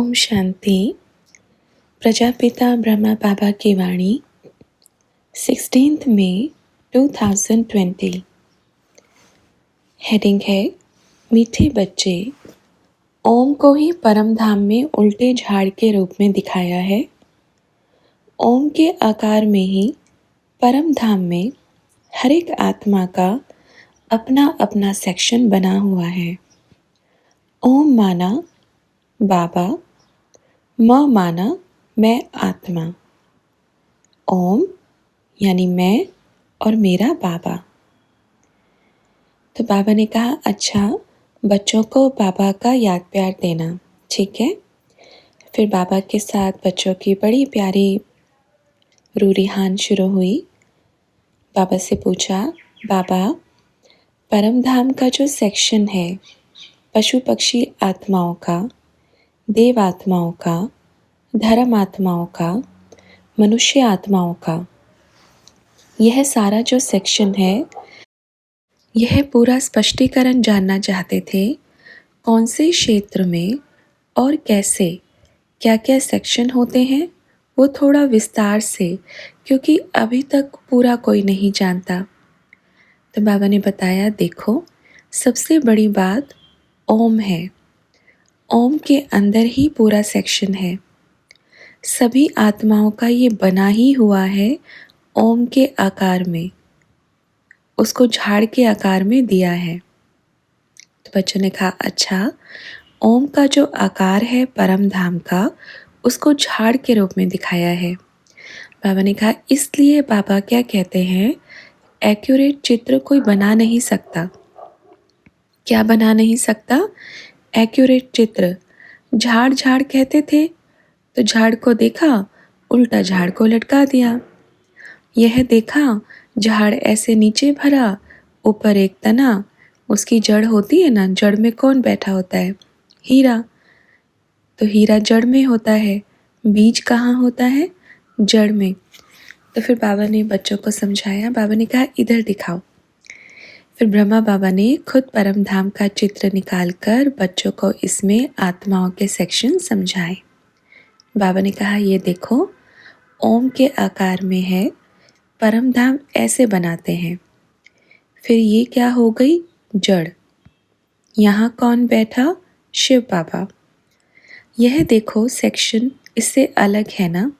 ओम शांति। प्रजापिता ब्रह्मा बाबा की वाणी 16 मई 2020। हेडिंग है मीठे बच्चे। ओम को ही परम धाम में उल्टे झाड़ के रूप में दिखाया है। ओम के आकार में ही परम धाम में हर एक आत्मा का अपना अपना सेक्शन बना हुआ है। ओम माना बाबा, म माना मैं आत्मा। ओम यानी मैं और मेरा बाबा। तो बाबा ने कहा अच्छा बच्चों को बाबा का याद प्यार देना, ठीक है। फिर बाबा के साथ बच्चों की बड़ी प्यारी रूरिहान शुरू हुई। बाबा से पूछा, बाबा परम धाम का जो सेक्शन है पशु पक्षी आत्माओं का, देव आत्माओं का, धर्म आत्माओं का, मनुष्य आत्माओं का, यह सारा जो सेक्शन है यह पूरा स्पष्टीकरण जानना चाहते थे। कौन से क्षेत्र में और कैसे क्या क्या सेक्शन होते हैं वो थोड़ा विस्तार से, क्योंकि अभी तक पूरा कोई नहीं जानता। तो बाबा ने बताया देखो सबसे बड़ी बात ओम है। ओम के अंदर ही पूरा सेक्शन है। सभी आत्माओं का ये बना ही हुआ है ओम के आकार में, उसको झाड़ के आकार में दिया है। तो बच्चों ने कहा अच्छा ओम का जो आकार है परम धाम का उसको झाड़ के रूप में दिखाया है। बाबा ने कहा इसलिए बाबा क्या कहते हैं, एक्यूरेट चित्र कोई बना नहीं सकता। क्या बना नहीं सकता? एक्यूरेट चित्र। झाड़ झाड़ कहते थे तो झाड़ को देखा, उल्टा झाड़ को लटका दिया। यह देखा झाड़ ऐसे नीचे भरा, ऊपर एक तना, उसकी जड़ होती है ना, जड़ में कौन बैठा होता है? हीरा। तो हीरा जड़ में होता है, बीज कहाँ होता है? जड़ में। तो फिर बाबा ने बच्चों को समझाया। बाबा ने कहा इधर दिखाओ। फिर ब्रह्मा बाबा ने खुद परम धाम का चित्र निकालकर बच्चों को इसमें आत्माओं के सेक्शन समझाए। बाबा ने कहा ये देखो ओम के आकार में है, परम धाम ऐसे बनाते हैं। फिर ये क्या हो गई? जड़। यहाँ कौन बैठा? शिव बाबा। यह देखो सेक्शन इससे अलग है ना।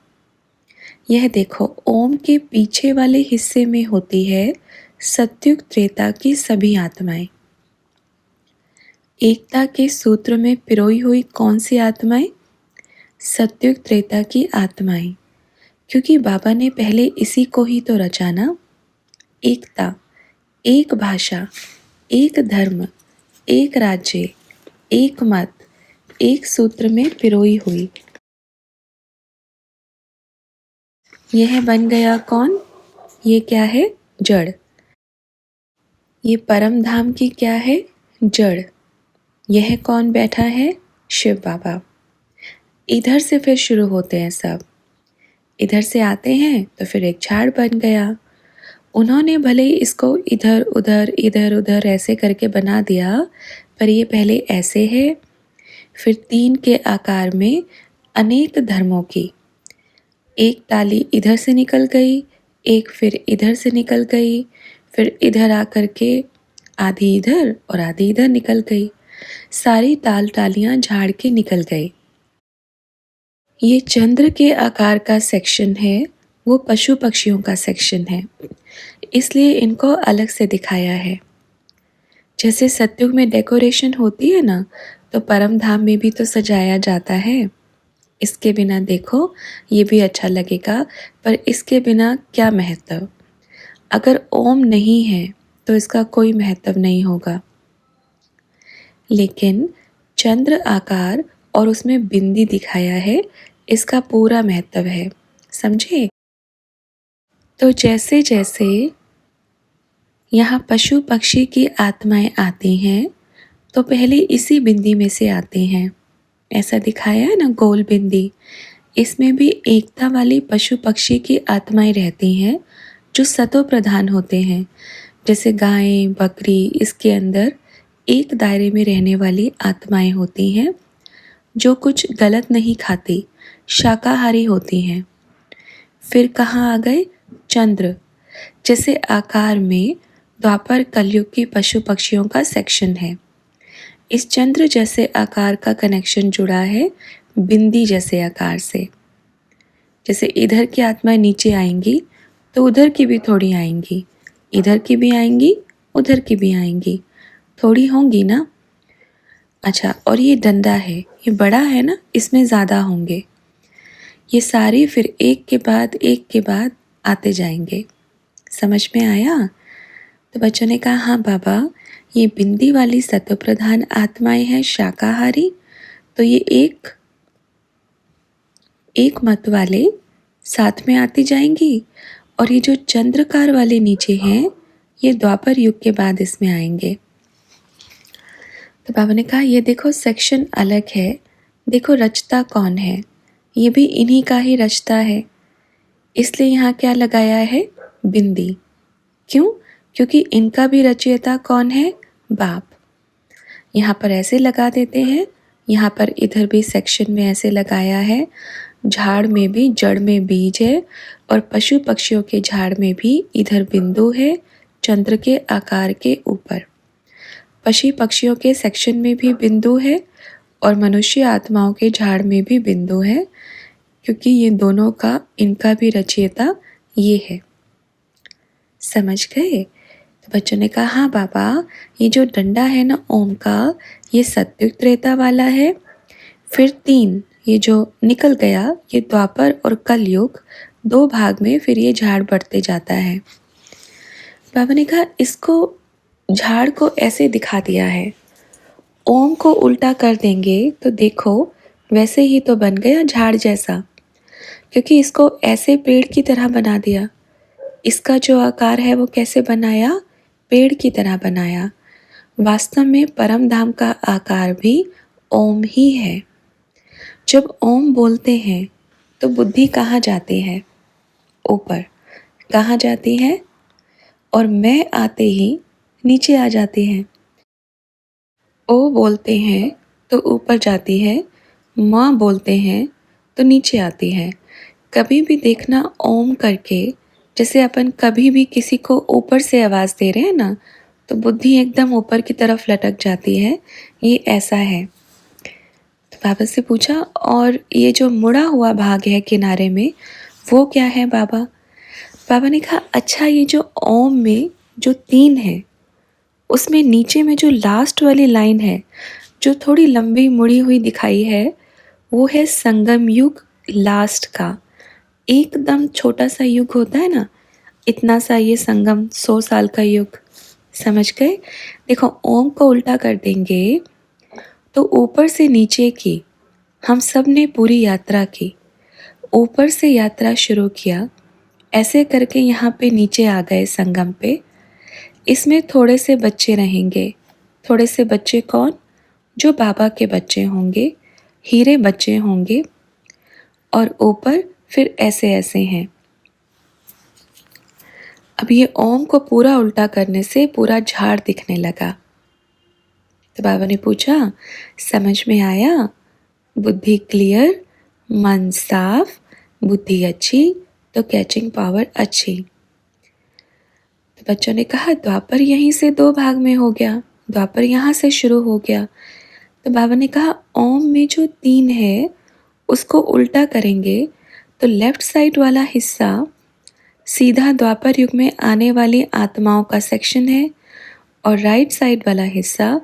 यह देखो ओम के पीछे वाले हिस्से में होती है सत्युग त्रेता की सभी आत्माएं। एकता के सूत्र में पिरोई हुई कौन सी आत्माएं? सत्युग त्रेता की आत्माएं। क्योंकि बाबा ने पहले इसी को ही तो रचा ना। एकता, एक भाषा, एक धर्म, एक राज्य, एक मत, एक सूत्र में पिरोई हुई। यह बन गया कौन? ये क्या है? जड़। ये परम धाम की क्या है? जड़। यह कौन बैठा है? शिव बाबा। इधर से फिर शुरू होते हैं सब। इधर से आते हैं तो फिर एक झाड़ बन गया। उन्होंने भले ही इसको इधर उधर ऐसे करके बना दिया, पर ये पहले ऐसे है, फिर 3 के आकार में अनेक धर्मों की। एक ताली इधर से निकल गई, एक फिर इधर से निकल गई, फिर इधर आकर के आधी इधर और आधी इधर निकल गई। सारी तालियां झाड़ के निकल गई। ये चंद्र के आकार का सेक्शन है, वो पशु पक्षियों का सेक्शन है, इसलिए इनको अलग से दिखाया है। जैसे सत्युग में डेकोरेशन होती है ना, तो परम धाम में भी तो सजाया जाता है। इसके बिना देखो ये भी अच्छा लगेगा, पर इसके बिना क्या महत्व? अगर ओम नहीं है तो इसका कोई महत्व नहीं होगा। लेकिन चंद्र आकार और उसमें बिंदी दिखाया है, इसका पूरा महत्व है, समझे? तो जैसे जैसे यहाँ पशु पक्षी की आत्माएं आती हैं तो पहले इसी बिंदी में से आते हैं। ऐसा दिखाया है ना गोल बिंदी। इसमें भी एकता वाली पशु पक्षी की आत्माएं रहती हैं जो सतो प्रधान होते हैं। जैसे गाय बकरी, इसके अंदर एक दायरे में रहने वाली आत्माएं होती हैं। जो कुछ गलत नहीं खाती, शाकाहारी होती हैं। फिर कहाँ आ गए? चंद्र, जैसे आकार में द्वापर कलयुग की पशु पक्षियों का सेक्शन है। इस चंद्र जैसे आकार का कनेक्शन जुड़ा है बिंदी जैसे आकार से। जैसे इधर की आत्माएं नीचे आएंगी तो उधर की भी थोड़ी आएंगी, इधर की भी आएंगी, उधर की भी आएंगी, थोड़ी होंगी ना। अच्छा, और ये डंडा है, ये बड़ा है ना, इसमें ज़्यादा होंगे। ये सारे फिर एक के बाद आते जाएंगे। समझ में आया? तो बच्चों ने कहा हाँ बाबा, ये बिंदी वाली सत्व प्रधान आत्माएं हैं शाकाहारी, तो ये एक मत वाले साथ में आती जाएंगी, और ये जो चंद्रकार वाले नीचे हैं ये द्वापर युग के बाद इसमें आएंगे। तो बाबा ने कहा ये देखो सेक्शन अलग है, देखो रचता कौन है, ये भी इन्हीं का ही रचता है, इसलिए यहाँ क्या लगाया है? बिंदी। क्यों? क्योंकि इनका भी रचयिता कौन है? बाप। यहाँ पर ऐसे लगा देते हैं, यहाँ पर इधर भी सेक्शन में ऐसे लगाया है। झाड़ में भी जड़ में बीज है, और पशु पक्षियों के झाड़ में भी इधर बिंदु है चंद्र के आकार के ऊपर। पशु पक्षियों के सेक्शन में भी बिंदु है, और मनुष्य आत्माओं के झाड़ में भी बिंदु है, क्योंकि ये दोनों का इनका भी रचयिता ये है। समझ गए? तो बच्चों ने कहा हाँ बाबा, ये जो डंडा है ना ओम का, ये सत्युग त्रेता वाला है। फिर 3 ये जो निकल गया, ये द्वापर और कलयुग 2 भाग में फिर ये झाड़ बढ़ते जाता है। बाबा ने कहा इसको झाड़ को ऐसे दिखा दिया है, ओम को उल्टा कर देंगे तो देखो वैसे ही तो बन गया झाड़ जैसा, क्योंकि इसको ऐसे पेड़ की तरह बना दिया। इसका जो आकार है वो कैसे बनाया? पेड़ की तरह बनाया। वास्तव में परम धाम का आकार भी ओम ही है। जब ओम बोलते हैं तो बुद्धि कहाँ जाती है? ऊपर। कहाँ जाती है? और मैं आते ही नीचे आ जाती है। ओ बोलते हैं तो ऊपर जाती है, माँ बोलते हैं तो नीचे आती है। कभी भी देखना ओम करके, जैसे अपन कभी भी किसी को ऊपर से आवाज़ दे रहे हैं ना, तो बुद्धि एकदम ऊपर की तरफ लटक जाती है। ये ऐसा है। तो बाबा से पूछा और ये जो मुड़ा हुआ भाग है किनारे में, वो क्या है बाबा? बाबा ने कहा अच्छा, ये जो ओम में जो 3 है, उसमें नीचे में जो लास्ट वाली लाइन है, जो थोड़ी लंबी मुड़ी हुई दिखाई है, वो है संगम युग लास्ट का। एकदम छोटा सा युग होता है ना, इतना सा ये संगम 100 साल का युग। समझ गए? देखो ओम को उल्टा कर देंगे तो ऊपर से नीचे की हम सब ने पूरी यात्रा की। ऊपर से यात्रा शुरू किया, ऐसे करके यहाँ पे नीचे आ गए संगम पे। इसमें थोड़े से बच्चे रहेंगे। थोड़े से बच्चे कौन? जो बाबा के बच्चे होंगे, हीरे बच्चे होंगे, और ऊपर फिर ऐसे ऐसे हैं। अब ये ओम को पूरा उल्टा करने से पूरा झाड़ दिखने लगा। तो बाबा ने पूछा समझ में आया? बुद्धि क्लियर, मन साफ, बुद्धि अच्छी तो कैचिंग पावर अच्छी। तो बच्चों ने कहा द्वापर यहीं से 2 भाग में हो गया, द्वापर यहाँ से शुरू हो गया। तो बाबा ने कहा ओम में जो 3 है उसको उल्टा करेंगे तो लेफ्ट साइड वाला हिस्सा सीधा द्वापर युग में आने वाली आत्माओं का सेक्शन है, और राइट साइड वाला हिस्सा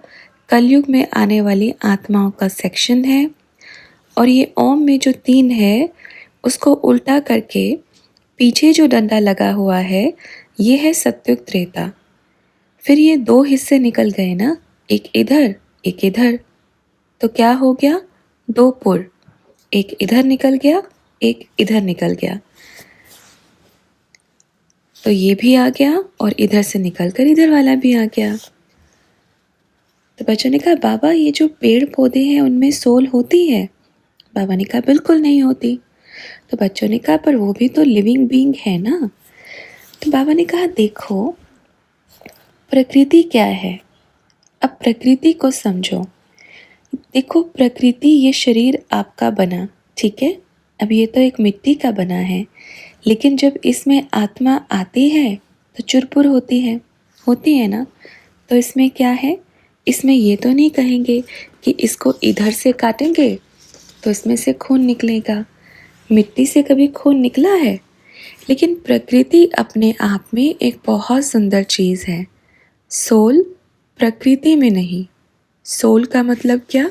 कलयुग में आने वाली आत्माओं का सेक्शन है। और ये ओम में जो 3 है उसको उल्टा करके पीछे जो डंडा लगा हुआ है ये है सत्युग त्रेता। फिर ये 2 हिस्से निकल गए ना, एक इधर एक इधर, तो क्या हो गया? 2 पुर, एक इधर निकल गया, एक इधर निकल गया। तो ये भी आ गया और इधर से निकलकर इधर वाला भी आ गया। तो बच्चों ने कहा बाबा ये जो पेड़ पौधे हैं उनमें सोल होती है? बाबा ने कहा बिल्कुल नहीं होती। तो बच्चों ने कहा पर वो भी तो लिविंग बीइंग है ना। तो बाबा ने कहा देखो प्रकृति क्या है, अब प्रकृति को समझो। देखो, प्रकृति ये शरीर आपका बना, ठीक है। अब ये तो एक मिट्टी का बना है, लेकिन जब इसमें आत्मा आती है तो चुरपुर होती है ना। तो इसमें क्या है, इसमें ये तो नहीं कहेंगे कि इसको इधर से काटेंगे तो इसमें से खून निकलेगा। मिट्टी से कभी खून निकला है? लेकिन प्रकृति अपने आप में एक बहुत सुंदर चीज़ है। सोल प्रकृति में नहीं। सोल का मतलब क्या?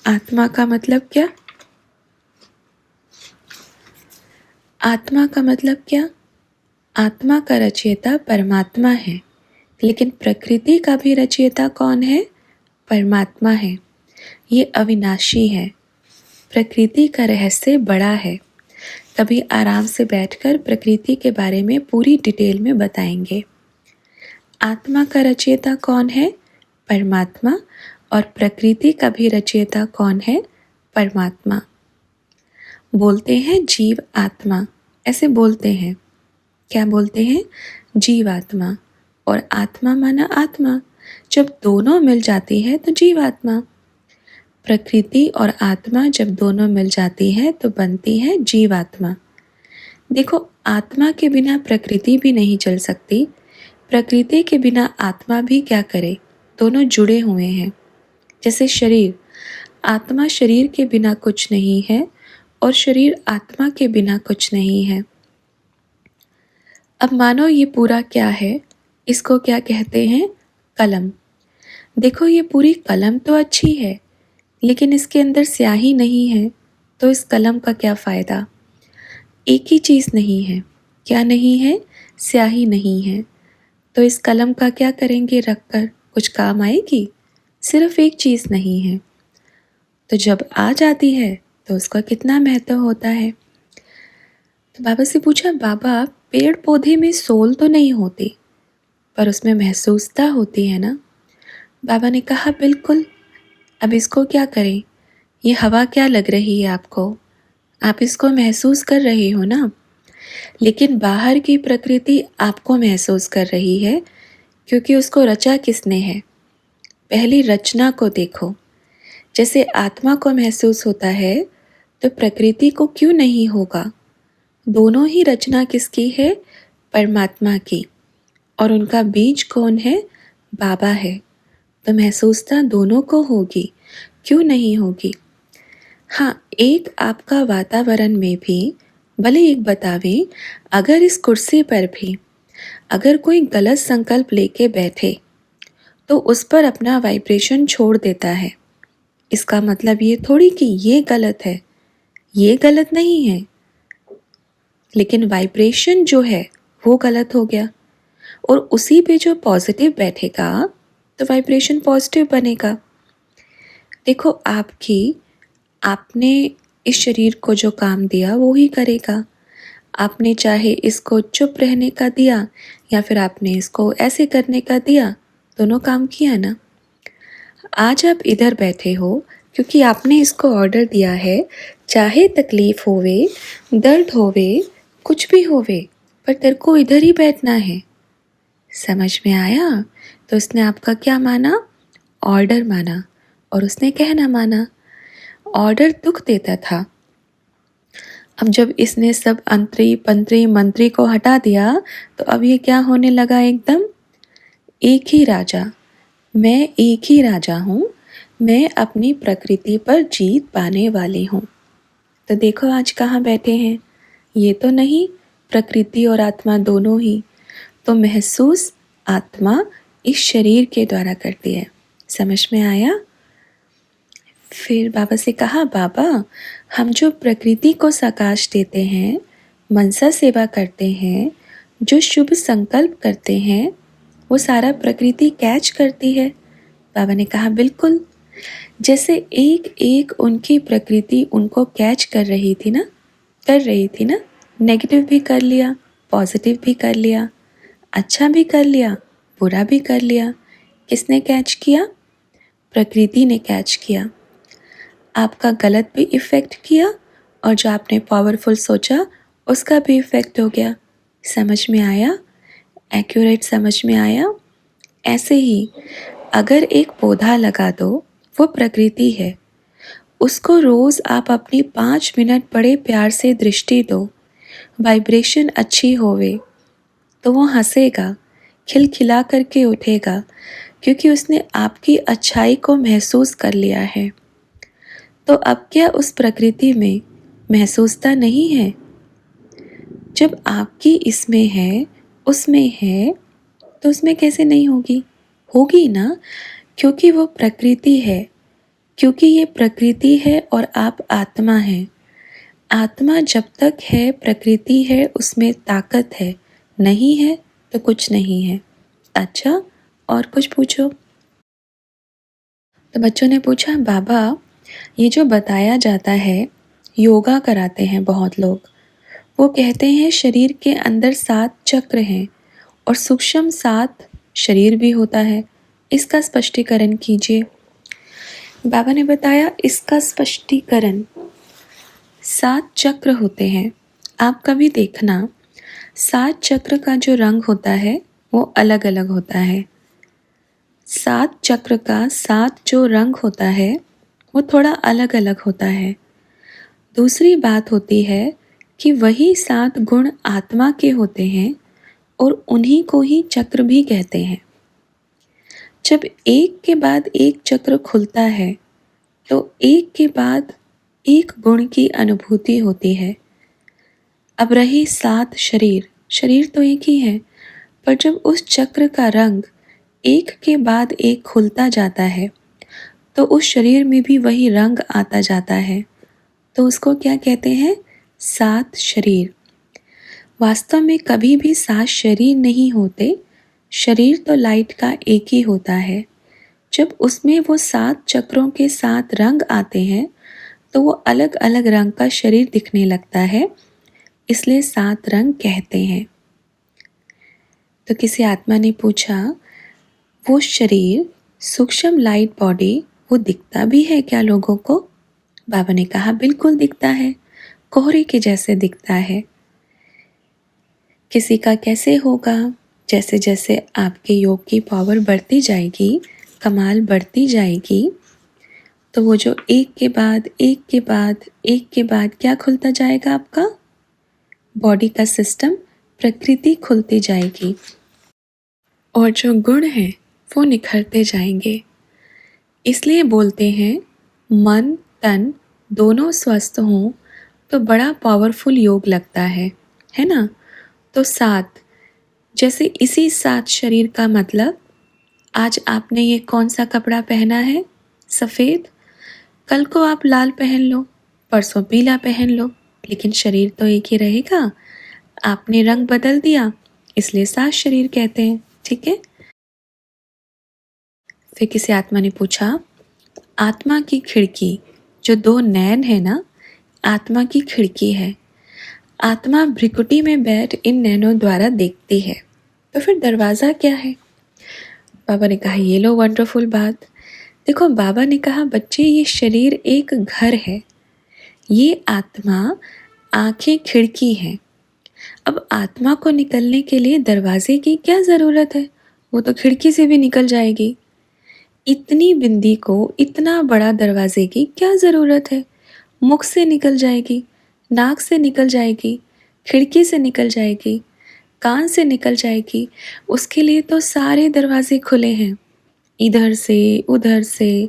आत्मा का मतलब क्या? आत्मा का मतलब क्या? आत्मा का रचयिता परमात्मा है, लेकिन प्रकृति का भी रचयिता कौन है? परमात्मा है। ये अविनाशी है। प्रकृति का रहस्य बड़ा है। कभी आराम से बैठकर प्रकृति के बारे में पूरी डिटेल में बताएंगे। आत्मा का रचयिता कौन है? परमात्मा। और प्रकृति का भी रचयिता कौन है? परमात्मा। बोलते हैं जीव आत्मा, ऐसे बोलते हैं। क्या बोलते हैं? जीव आत्मा। और आत्मा माना आत्मा। जब दोनों मिल जाती है तो जीवात्मा। प्रकृति और आत्मा जब दोनों मिल जाती है तो बनती है जीवात्मा। देखो, आत्मा के बिना प्रकृति भी नहीं चल सकती, प्रकृति के बिना आत्मा भी क्या करे, दोनों जुड़े हुए हैं। जैसे शरीर, आत्मा शरीर के बिना कुछ नहीं है और शरीर आत्मा के बिना कुछ नहीं है। अब मानो ये पूरा क्या है, इसको क्या कहते हैं? कलम। देखो, ये पूरी कलम तो अच्छी है, लेकिन इसके अंदर स्याही नहीं है, तो इस कलम का क्या फ़ायदा? एक ही चीज़ नहीं है। क्या नहीं है? स्याही नहीं है। तो इस कलम का क्या करेंगे रख कर? कुछ काम आएगी? सिर्फ एक चीज़ नहीं है। तो जब आ जाती है तो उसका कितना महत्व होता है। तो बाबा से पूछा, बाबा पेड़ पौधे में सोल तो नहीं होती, पर उसमें महसूसता होती है ना? बाबा ने कहा, बिल्कुल। अब इसको क्या करें? ये हवा क्या लग रही है आपको? आप इसको महसूस कर रहे हो ना? लेकिन बाहर की प्रकृति आपको महसूस कर रही है, क्योंकि उसको रचा किसने है? पहली रचना को देखो। जैसे आत्मा को महसूस होता है, तो प्रकृति को क्यों नहीं होगा? दोनों ही रचना किसकी है? परमात्मा की। और उनका बीज कौन है? बाबा है। तो महसूसता दोनों को होगी, क्यों नहीं होगी? हाँ, एक आपका वातावरण में भी, भले एक बतावे, अगर इस कुर्सी पर भी अगर कोई गलत संकल्प लेके बैठे तो उस पर अपना वाइब्रेशन छोड़ देता है। इसका मतलब ये थोड़ी कि ये गलत है, ये गलत नहीं है, लेकिन वाइब्रेशन जो है वो गलत हो गया। और उसी पे जो पॉजिटिव बैठेगा तो वाइब्रेशन पॉजिटिव बनेगा। देखो, आपने इस शरीर को जो काम दिया वो ही करेगा। आपने चाहे इसको चुप रहने का दिया या फिर आपने इसको ऐसे करने का दिया, दोनों काम किया ना। आज आप इधर बैठे हो क्योंकि आपने इसको ऑर्डर दिया है, चाहे तकलीफ होवे, दर्द होवे, कुछ भी होवे, पर तेरे को इधर ही बैठना है। समझ में आया? तो उसने आपका क्या माना? ऑर्डर माना। और उसने कहना माना। ऑर्डर दुख देता था। अब जब इसने सब अंतरी पंतरी मंत्री को हटा दिया तो अब ये क्या होने लगा? एकदम एक ही राजा। मैं एक ही राजा हूँ, मैं अपनी प्रकृति पर जीत पाने वाली हूँ। तो देखो आज कहाँ बैठे हैं। ये तो नहीं, प्रकृति और आत्मा दोनों ही। तो महसूस आत्मा इस शरीर के द्वारा करती है। समझ में आया? फिर बाबा से कहा, बाबा हम जो प्रकृति को सकाश देते हैं, मनसा सेवा करते हैं, जो शुभ संकल्प करते हैं, वो सारा प्रकृति कैच करती है। बाबा ने कहा, बिल्कुल। जैसे एक एक उनकी प्रकृति उनको कैच कर रही थी ना। नेगेटिव भी कर लिया, पॉजिटिव भी कर लिया, अच्छा भी कर लिया, बुरा भी कर लिया। किसने कैच किया? प्रकृति ने कैच किया। आपका गलत भी इफ़ेक्ट किया और जो आपने पावरफुल सोचा उसका भी इफ़ेक्ट हो गया। समझ में आया? एक्यूरेट समझ में आया? ऐसे ही अगर एक पौधा लगा दो, वो प्रकृति है, उसको रोज़ आप अपनी 5 मिनट बड़े प्यार से दृष्टि दो, वाइब्रेशन अच्छी होवे तो वो हंसेगा, खिलखिला करके उठेगा, क्योंकि उसने आपकी अच्छाई को महसूस कर लिया है। तो अब क्या उस प्रकृति में महसूसता नहीं है? जब आपकी इसमें है, उसमें है, तो उसमें कैसे नहीं होगी? होगी ना, क्योंकि वो प्रकृति है, क्योंकि ये प्रकृति है और आप आत्मा हैं। आत्मा जब तक है, प्रकृति है, उसमें ताकत है, नहीं है तो कुछ नहीं है। अच्छा, और कुछ पूछो। तो बच्चों ने पूछा, बाबा ये जो बताया जाता है, योगा कराते हैं बहुत लोग, वो कहते हैं शरीर के अंदर 7 चक्र हैं और सूक्ष्म 7 शरीर भी होता है, इसका स्पष्टीकरण कीजिए। बाबा ने बताया इसका स्पष्टीकरण, 7 चक्र होते हैं। आप कभी देखना 7 चक्र का जो रंग होता है वो अलग अलग होता है। 7 चक्र का 7 जो रंग होता है वो थोड़ा अलग अलग होता है। दूसरी बात होती है कि वही 7 गुण आत्मा के होते हैं और उन्हीं को ही चक्र भी कहते हैं। जब एक के बाद एक चक्र खुलता है तो एक के बाद एक गुण की अनुभूति होती है। अब रही 7 शरीर, शरीर तो एक ही है, पर जब उस चक्र का रंग एक के बाद एक खुलता जाता है तो उस शरीर में भी वही रंग आता जाता है, तो उसको क्या कहते हैं? 7 शरीर। वास्तव में कभी भी 7 शरीर नहीं होते, शरीर तो लाइट का एक ही होता है। जब उसमें वो 7 चक्रों के 7 रंग आते हैं तो वो अलग अलग रंग का शरीर दिखने लगता है, इसलिए 7 रंग कहते हैं। तो किसी आत्मा ने पूछा, वो शरीर सूक्ष्म लाइट बॉडी वो दिखता भी है क्या लोगों को? बाबा ने कहा बिल्कुल दिखता है, कोहरे के जैसे दिखता है। किसी का कैसे होगा? जैसे जैसे आपके योग की पावर बढ़ती जाएगी, कमाल बढ़ती जाएगी, तो वो जो एक के बाद एक के बाद एक के बाद क्या खुलता जाएगा? आपका बॉडी का सिस्टम, प्रकृति खुलती जाएगी और जो गुण हैं वो निखरते जाएंगे। इसलिए बोलते हैं मन तन दोनों स्वस्थ हों तो बड़ा पावरफुल योग लगता है ना? तो 7, जैसे इसी 7 शरीर का मतलब, आज आपने ये कौन सा कपड़ा पहना है? सफ़ेद। कल को आप लाल पहन लो, परसों पीला पहन लो, लेकिन शरीर तो एक ही रहेगा। आपने रंग बदल दिया, इसलिए 7 शरीर कहते हैं, ठीक है? फिर किसी आत्मा ने पूछा, आत्मा की खिड़की, जो 2 नैन है ना, आत्मा की खिड़की है। आत्मा भ्रिकुटी में बैठ इन नैनों द्वारा देखती है, तो फिर दरवाज़ा क्या है? बाबा ने कहा, ये लो वंडरफुल बात। देखो, बाबा ने कहा बच्चे ये शरीर एक घर है, ये आत्मा आंखें खिड़की हैं। अब आत्मा को निकलने के लिए दरवाजे की क्या ज़रूरत है? वो तो खिड़की से भी निकल जाएगी। इतनी बिंदी को इतना बड़ा दरवाजे की क्या ज़रूरत है? मुख से निकल जाएगी, नाक से निकल जाएगी, खिड़की से निकल जाएगी, कान से निकल जाएगी। उसके लिए तो सारे दरवाजे खुले हैं, इधर से उधर से।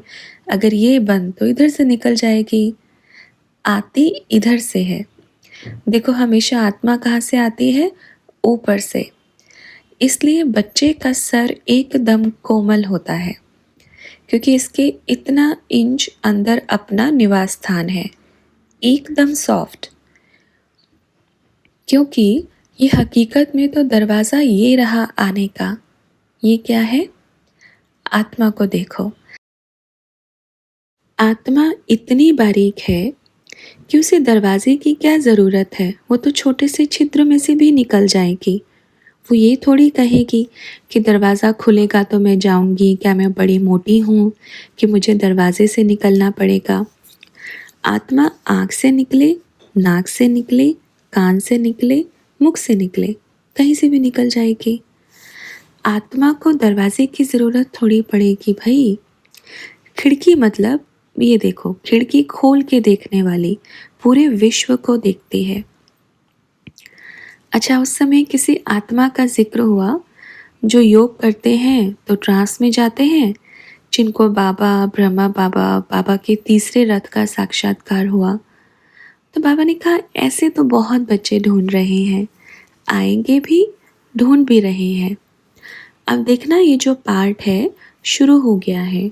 अगर ये बंद तो इधर से निकल जाएगी, आती इधर से है। देखो, हमेशा आत्मा कहाँ से आती है? ऊपर से। इसलिए बच्चे का सर एकदम कोमल होता है, क्योंकि इसके इतना इंच अंदर अपना निवास स्थान है, एकदम सॉफ्ट। क्योंकि ये हकीकत में तो दरवाज़ा ये रहा आने का। ये क्या है? आत्मा को देखो, आत्मा इतनी बारीक है कि उसे दरवाजे की क्या ज़रूरत है? वो तो छोटे से छिद्र में से भी निकल जाएगी। वो ये थोड़ी कहेगी कि दरवाज़ा खुलेगा तो मैं जाऊंगी, क्या मैं बड़ी मोटी हूँ कि मुझे दरवाजे से निकलना पड़ेगा? आत्मा आँख से निकले, नाक से निकले, कान से निकले, मुख से निकले, कहीं से भी निकल जाएगी। आत्मा को दरवाजे की ज़रूरत थोड़ी पड़ेगी भाई। खिड़की मतलब ये देखो, खिड़की खोल के देखने वाली पूरे विश्व को देखती है। अच्छा, उस समय किसी आत्मा का जिक्र हुआ जो योग करते हैं तो ट्रांस में जाते हैं, जिनको बाबा ब्रह्मा बाबा बाबा के तीसरे रथ का साक्षात्कार हुआ। तो बाबा ने कहा ऐसे तो बहुत बच्चे ढूंढ रहे हैं, आएंगे भी, ढूंढ भी रहे हैं। अब देखना, ये जो पार्ट है शुरू हो गया है,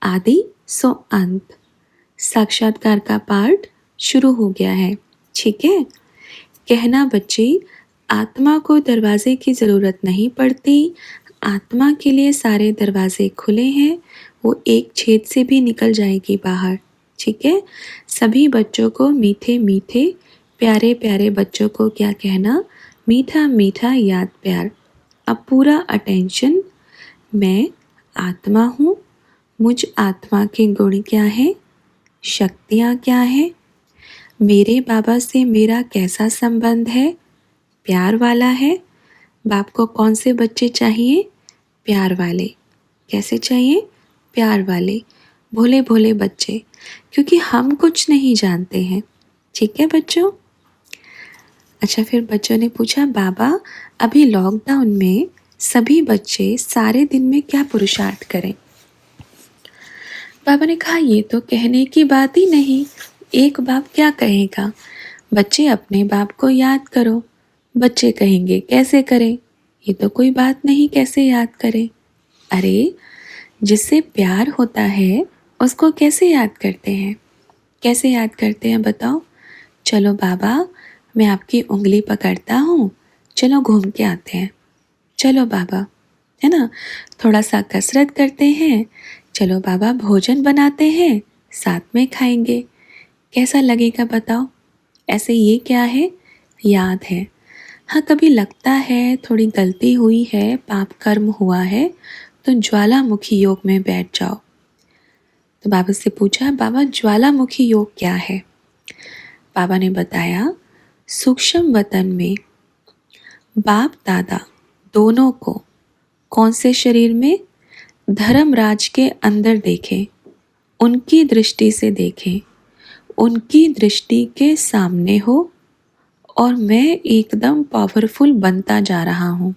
आदि सो अंत, साक्षात्कार का पार्ट शुरू हो गया है। ठीक है, कहना बच्चे, आत्मा को दरवाजे की ज़रूरत नहीं पड़ती, आत्मा के लिए सारे दरवाजे खुले हैं, वो एक छेद से भी निकल जाएगी बाहर। ठीक है, सभी बच्चों को मीठे मीठे प्यारे प्यारे बच्चों को क्या कहना, मीठा मीठा याद प्यार। अब पूरा अटेंशन, मैं आत्मा हूँ, मुझ आत्मा के गुण क्या है, शक्तियाँ क्या है, मेरे बाबा से मेरा कैसा संबंध है, प्यार वाला है। बाप को कौन से बच्चे चाहिए, प्यार वाले। कैसे चाहिए, प्यार वाले, भोले भोले बच्चे, क्योंकि हम कुछ नहीं जानते हैं। ठीक है बच्चों। अच्छा, फिर बच्चों ने पूछा बाबा अभी लॉकडाउन में सभी बच्चे सारे दिन में क्या पुरुषार्थ करें। बाबा ने कहा ये तो कहने की बात ही नहीं, एक बाप क्या कहेगा, बच्चे अपने बाप को याद करो। बच्चे कहेंगे कैसे करें, ये तो कोई बात नहीं, कैसे याद करें। अरे, जिससे प्यार होता है उसको कैसे याद करते हैं, कैसे याद करते हैं बताओ। चलो बाबा, मैं आपकी उंगली पकड़ता हूँ, चलो घूम के आते हैं। चलो बाबा, है ना, थोड़ा सा कसरत करते हैं। चलो बाबा, भोजन बनाते हैं, साथ में खाएंगे, कैसा लगेगा बताओ। ऐसे ये क्या है, याद है। हाँ, कभी लगता है थोड़ी गलती हुई है, पाप कर्म हुआ है, तो ज्वालामुखी योग में बैठ जाओ। तो बाबा से पूछा बाबा ज्वालामुखी योग क्या है। बाबा ने बताया सूक्ष्म वतन में बाप दादा दोनों को कौन से शरीर में, धर्मराज के अंदर देखें, उनकी दृष्टि से देखें, उनकी दृष्टि के सामने हो, और मैं एकदम पावरफुल बनता जा रहा हूँ।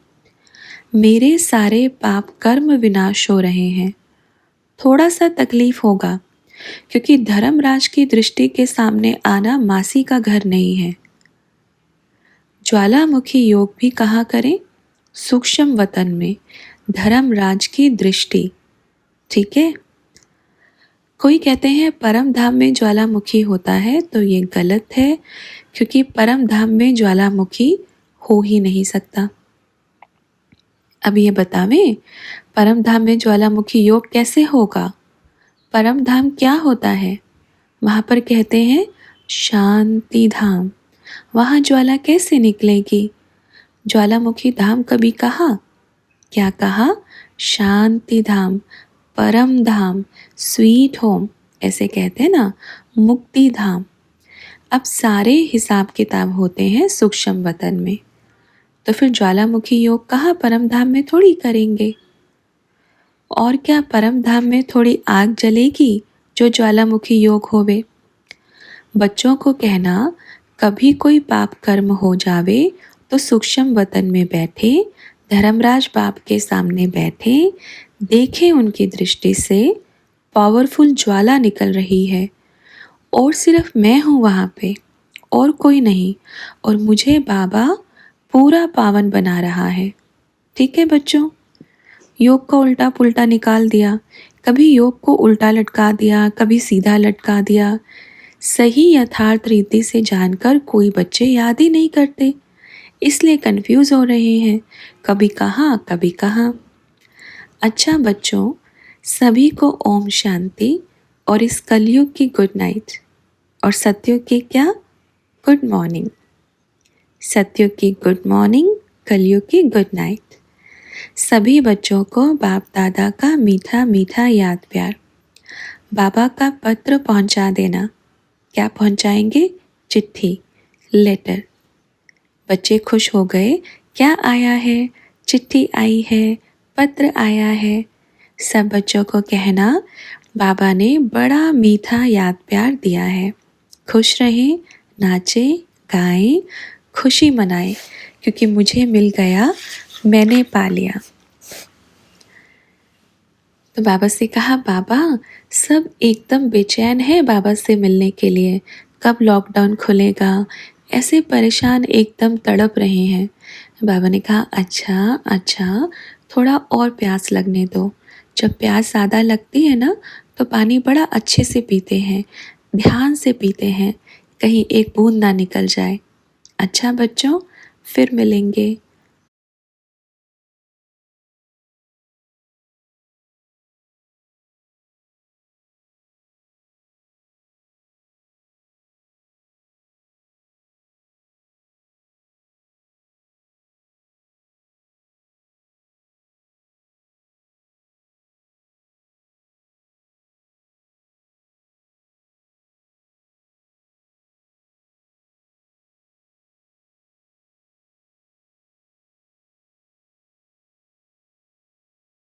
मेरे सारे पाप कर्म विनाश हो रहे हैं। थोड़ा सा तकलीफ होगा, क्योंकि धर्मराज की दृष्टि के सामने आना मासी का घर नहीं है। ज्वालामुखी योग भी कहाँ करें, सूक्ष्म वतन में, धर्मराज की दृष्टि। ठीक है, कोई कहते हैं परम धाम में ज्वालामुखी होता है, तो ये गलत है, क्योंकि परम धाम में ज्वालामुखी हो ही नहीं सकता। अब ये बतावें, परम धाम में ज्वालामुखी योग कैसे होगा, परम धाम क्या होता है। वहाँ पर कहते हैं शांति धाम, वहाँ ज्वाला कैसे निकलेगी। ज्वालामुखी धाम कभी कहा, क्या कहा, शांति धाम, परम धाम, स्वीट होम, ऐसे कहते हैं ना, मुक्ति धाम। अब सारे हिसाब किताब होते हैं सूक्ष्म वतन में, तो फिर ज्वालामुखी योग कहाँ, परम धाम में थोड़ी करेंगे। और क्या परम धाम में थोड़ी आग जलेगी जो ज्वालामुखी योग होवे। बच्चों को कहना, कभी कोई पाप कर्म हो जावे तो सूक्ष्म वतन में बैठे, धर्मराज बाप के सामने बैठे, देखें उनकी दृष्टि से पावरफुल ज्वाला निकल रही है, और सिर्फ मैं हूँ वहाँ पे, और कोई नहीं, और मुझे बाबा पूरा पावन बना रहा है। ठीक है बच्चों, योग का उल्टा पुल्टा निकाल दिया, कभी योग को उल्टा लटका दिया, कभी सीधा लटका दिया। सही यथार्थ रीति से जानकर कोई बच्चे याद ही नहीं करते, इसलिए कंफ्यूज हो रहे हैं, कभी कहाँ कभी कहाँ। अच्छा बच्चों, सभी को ओम शांति, और इस कलयुग की गुड नाइट, और सत्युग की क्या, गुड मॉर्निंग। सत्युग की गुड मॉर्निंग, कलयुग की गुड नाइट। सभी बच्चों को बाप दादा का मीठा मीठा याद प्यार। बाबा का पत्र पहुंचा देना। क्या पहुंचाएंगे, चिट्ठी, लेटर। बच्चे खुश हो गए, क्या आया है, चिट्ठी आई है, पत्र आया है। सब बच्चों को कहना, बाबा ने बड़ा मीठा याद प्यार दिया है। खुश रहें, नाचे, गाएं, खुशी मनाएं, क्योंकि मुझे मिल गया, मैंने पा लिया। तो बाबा से कहा, बाबा सब एकदम बेचैन है बाबा से मिलने के लिए, कब लॉकडाउन खुलेगा, ऐसे परेशान एकदम तड़प रहे हैं। बाबा ने कहा, अच्छा अच्छा, थोड़ा और प्यास लगने दो। जब प्यास ज़्यादा लगती है ना तो पानी बड़ा अच्छे से पीते हैं, ध्यान से पीते हैं, कहीं एक बूंद ना निकल जाए। अच्छा बच्चों, फिर मिलेंगे।